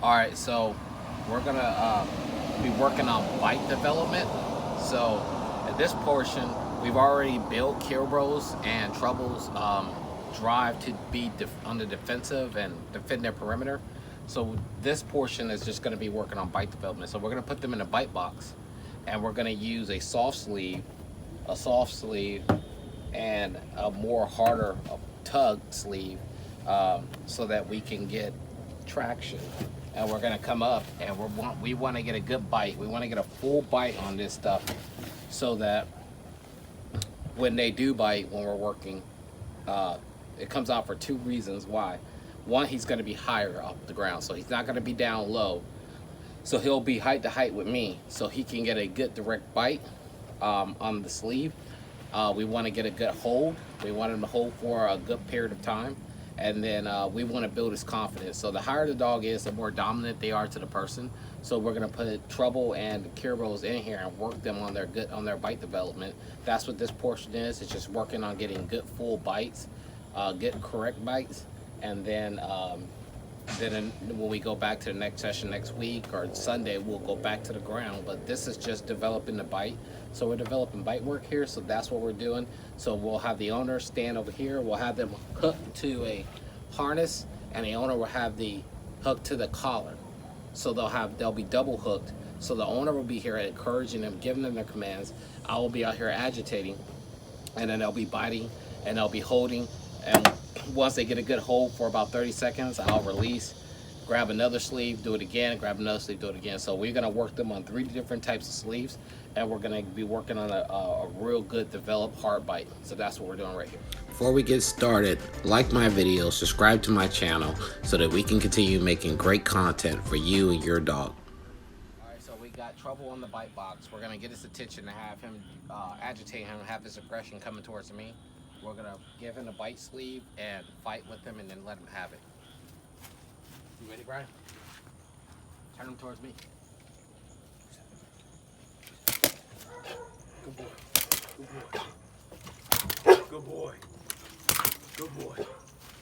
All right, so we're gonna be working on bite development. So in this portion, we've already built Kilbros and Troubles drive to be on the defensive and defend their perimeter. So this portion is just going to be working on bite development. So we're going to put them in a bite box, and we're going to use a soft sleeve, and a more harder tug sleeve, so that we can get traction. And we're gonna come up and we want to get a good bite. We want to get a full bite on this stuff, so that when they do bite, when we're working, uh, it comes out for two reasons why. One, he's going to be higher off the ground, so he's not going to be down low. So he'll be height to height with me, so he can get a good direct bite on the sleeve. We want to get a good hold. We want him to hold for a good period of time. And then we want to build his confidence. So the higher the dog is, the more dominant they are to the person. So we're going to put Trouble and Kirbo's in here and work them on their bite development. That's what this portion is. It's just working on getting good full bites, good correct bites. And then when we go back to the next session next week or Sunday, we'll go back to the ground. But this is just developing the bite. So we're developing bite work here. So that's what we're doing. So we'll have the owner stand over here. We'll have them hooked to a harness, and the owner will have the hook to the collar. So they'll be double hooked. So the owner will be here encouraging them, giving them their commands. I will be out here agitating, and then they'll be biting, and they'll be holding. And once they get a good hold for about 30 seconds, I'll release, grab another sleeve, do it again, grab another sleeve, do it again. So we're gonna work them on 3 different types of sleeves, and we're gonna be working on a real good developed hard bite. So that's what we're doing right here. Before we get started, like my video, subscribe to my channel so that we can continue making great content for you and your dog. All right, so we got Trouble on the bite box. We're gonna get his attention to have him agitate him, have his aggression coming towards me. We're gonna give him a bite sleeve and fight with him, and then let him have it. You ready, Brian? Turn him towards me. Good boy. Good boy. Good boy. Good boy.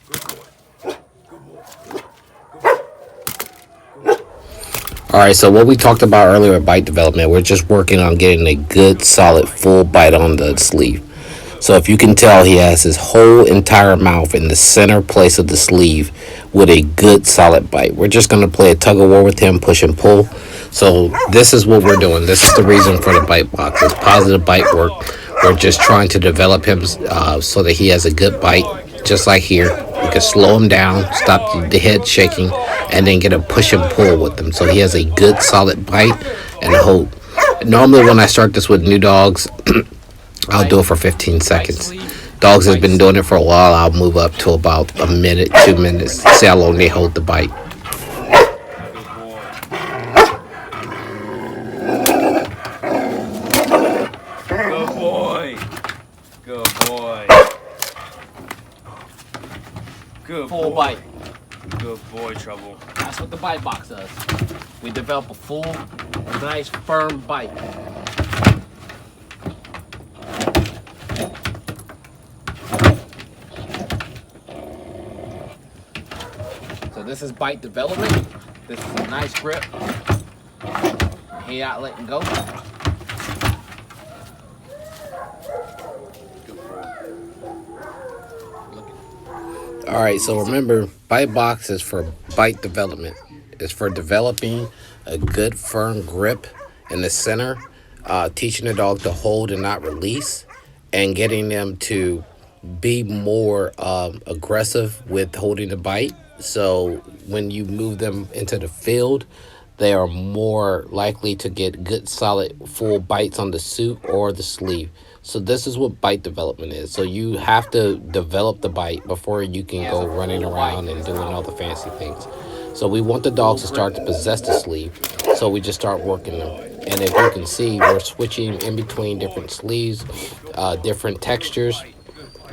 Good boy. Good boy. Good boy. All right, so what we talked about earlier at bite development, we're just working on getting a good, solid, full bite on the sleeve. So if you can tell, he has his whole entire mouth in the center place of the sleeve with a good, solid bite. We're just going to play a tug of war with him, push and pull. So this is what we're doing. This is the reason for the bite box. It's positive bite work. We're just trying to develop him so that he has a good bite, just like here. We can slow him down, stop the head shaking, and then get a push and pull with him. So he has a good, solid bite and hold. Normally when I start this with new dogs, I'll do it for 15 seconds. Dogs has been doing it for a while. I'll move up to about a minute, 2 minutes. See how long they hold the bite. Good boy. Good boy. Good Full boy. bite. Good boy, Trouble. That's what the bite box does. We develop a full, nice, firm bite. So this is bite development. This is a nice grip. He out letting go. All right, so remember, bite box is for bite development. It's for developing a good firm grip in the center, teaching the dog to hold and not release, and getting them to be more aggressive with holding the bite. So when you move them into the field, they are more likely to get good, solid, full bites on the suit or the sleeve. So this is what bite development is. So you have to develop the bite before you can go running around and doing all the fancy things. So we want the dogs to start to possess the sleeve. So we just start working them. And if you can see, we're switching in between different sleeves, different textures.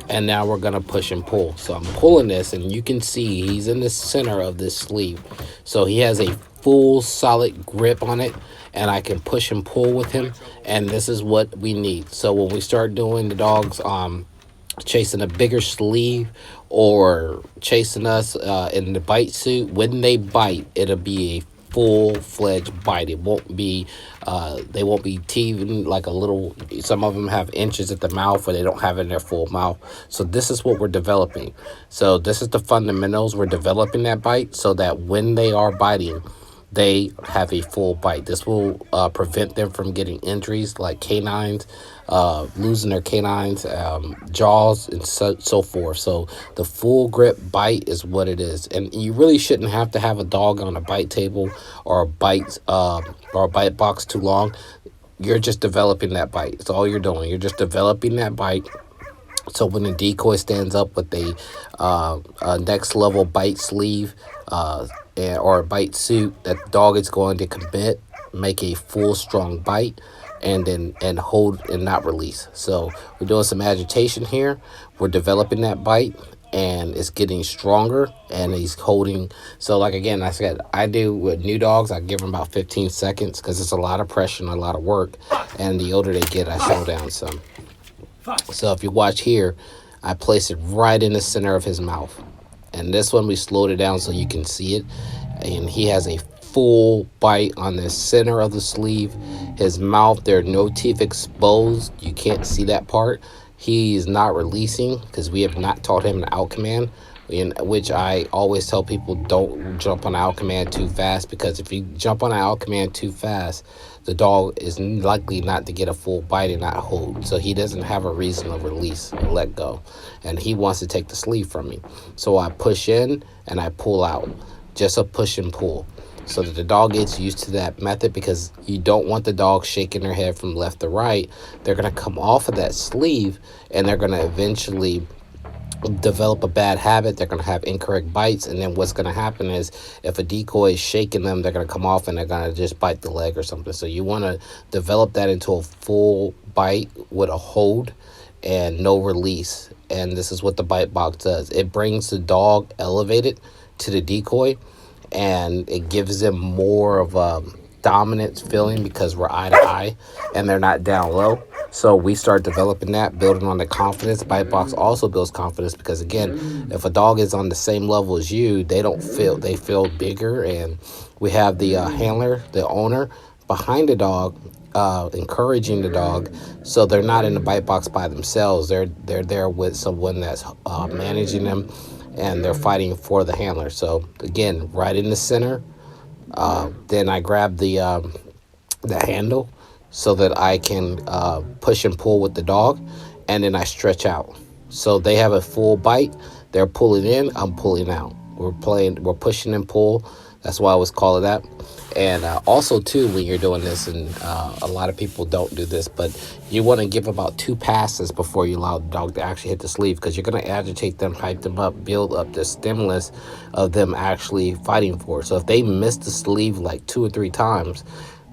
And now we're gonna push and pull. So I'm pulling this, and you can see he's in the center of this sleeve. So he has a full solid grip on it, and I can push and pull with him, and this is what we need. So when we start doing the dogs chasing a bigger sleeve or chasing us in the bite suit, when they bite, it'll be a full-fledged bite. It won't be they won't be teething like a little. Some of them have inches at the mouth, or they don't have it in their full mouth. So this is what we're developing. So this is the fundamentals. We're developing that bite so that when they are biting, they have a full bite. This will prevent them from getting injuries like canines, losing their canines, jaws, and so forth. So the full grip bite is what it is. And you really shouldn't have to have a dog on a bite table or a bite box too long. You're just developing that bite. It's all you're doing. You're just developing that bite. So when the decoy stands up with a next level bite sleeve or a bite suit, that dog is going to commit, make a full strong bite, and hold and not release. So we're doing some agitation here. We're developing that bite, and it's getting stronger, and he's holding. So like again, I said, I do with new dogs, I give them about 15 seconds because it's a lot of pressure and a lot of work, and the older they get, I slow down some. So if you watch here, I place it right in the center of his mouth. And this one we slowed it down so you can see it. And he has a full bite on the center of the sleeve. His mouth, there are no teeth exposed. You can't see that part. He is not releasing because we have not taught him an out command. In which I always tell people, don't jump on out command too fast, because if you jump on an out command too fast, the dog is likely not to get a full bite and not hold. So he doesn't have a reason to release or let go, and he wants to take the sleeve from me. So I push in and I pull out, just a push and pull, so that the dog gets used to that method, because you don't want the dog shaking their head from left to right. They're going to come off of that sleeve, and they're going to eventually develop a bad habit. They're going to have incorrect bites, and then what's going to happen is, if a decoy is shaking them, they're going to come off and they're going to just bite the leg or something. So you want to develop that into a full bite with a hold and no release. And this is what the bite box does. It brings the dog elevated to the decoy, and it gives them more of a dominance feeling because we're eye to eye and they're not down low. So we start developing that, building on the confidence. Bite box also builds confidence because, again, if a dog is on the same level as you, they feel bigger. And we have the handler, the owner, behind the dog, encouraging the dog, so they're not in the bite box by themselves. They're there with someone that's managing them, and they're fighting for the handler. So again, right in the center. Then I grab the handle so that I can push and pull with the dog, and then I stretch out. So they have a full bite. They're pulling in, I'm pulling out. We're pushing and pull. That's why I always call it that. And also too, when you're doing this, and a lot of people don't do this, but you want to give about 2 passes before you allow the dog to actually hit the sleeve, because you're going to agitate them, hype them up, build up the stimulus of them actually fighting for it. So if they miss the sleeve like 2 or 3 times,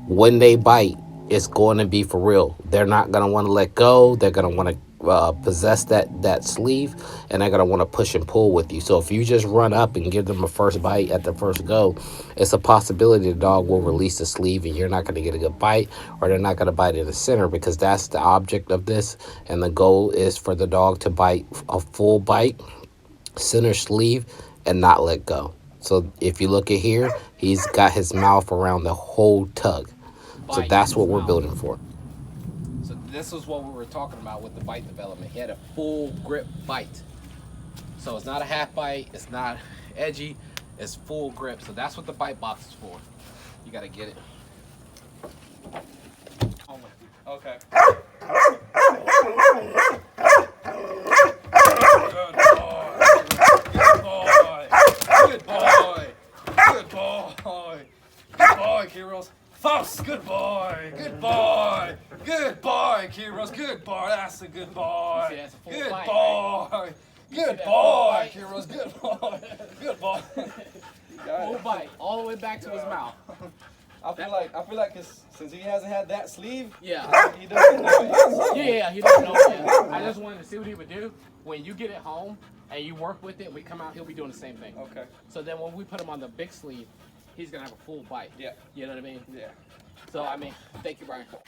when they bite, it's going to be for real. They're not going to want to let go. They're going to want to possess that sleeve, and they're going to want to push and pull with you. So if you just run up and give them a first bite at the first go, it's a possibility the dog will release the sleeve and you're not going to get a good bite, or they're not going to bite in the center, because that's the object of this. And the goal is for the dog to bite a full bite, center sleeve, and not let go. So if you look at here, he's got his mouth around the whole tug. So that's what we're building for. So this is what we were talking about with the bite development. He had a full grip bite. So it's not a half bite, it's not edgy, it's full grip. So that's what the bite box is for. You gotta get it. Okay. Good boy. Good boy. Good boy, Kyros. Faust, good boy. Good boy. Good boy, Kyros. Good boy. That's a good boy. See, that's a full Good bite, boy. right? Good that boy, full Kyros. Good boy. Good boy. Full bite, all the way back to his mouth. I feel like since he hasn't had that sleeve, Yeah. he doesn't know it. Yeah, he doesn't know yet. I just wanted to see what he would do. When you get it home and you work with it, we come out, he'll be doing the same thing. Okay. So then when we put him on the big sleeve, he's going to have a full bite. Yeah. You know what I mean? Yeah. So, I mean, thank you, Brian. Good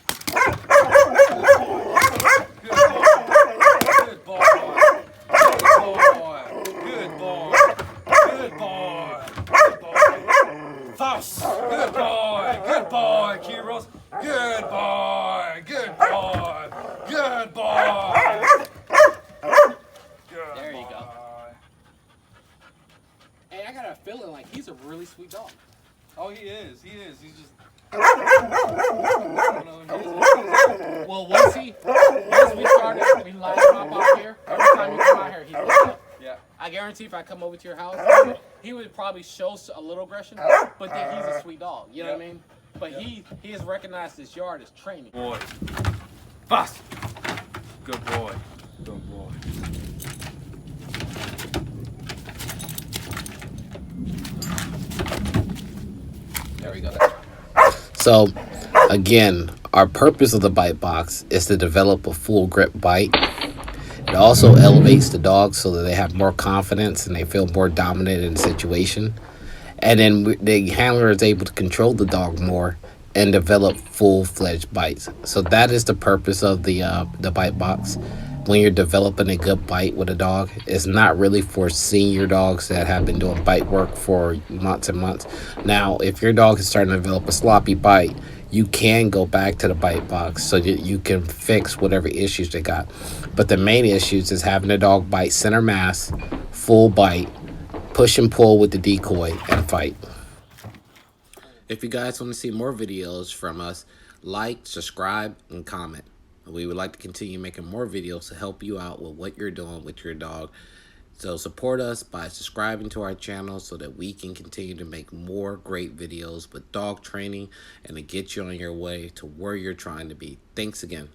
boy. Good boy. boy. Good boy. Good boy. Good boy. Faust. Good boy. Good boy, Kiros. Good boy. Good boy. Good boy. Good There you go. boy. Hey, I got a feeling like he's a really sweet dog. Oh, he is. He is. He's just. Well, once we started, we line him up out here. Every time you come out here, he's like up. Yeah. I guarantee if I come over to your house, he would probably show a little aggression, but then he's a sweet dog. You know what I mean? But he has recognized this yard as training. Boy. Fast. Good boy. Good boy. There we go. So, again, our purpose of the bite box is to develop a full grip bite. It also elevates the dog so that they have more confidence and they feel more dominant in the situation. And then the handler is able to control the dog more and develop full-fledged bites. So that is the purpose of the bite box. When you're developing a good bite with a dog, it's not really for senior dogs that have been doing bite work for months and months. Now, if your dog is starting to develop a sloppy bite, you can go back to the bite box so that you can fix whatever issues they got. But the main issues is having a dog bite center mass, full bite, push and pull with the decoy, and fight. If you guys want to see more videos from us, like, subscribe, and comment. We would like to continue making more videos to help you out with what you're doing with your dog. So support us by subscribing to our channel so that we can continue to make more great videos with dog training and to get you on your way to where you're trying to be. Thanks again.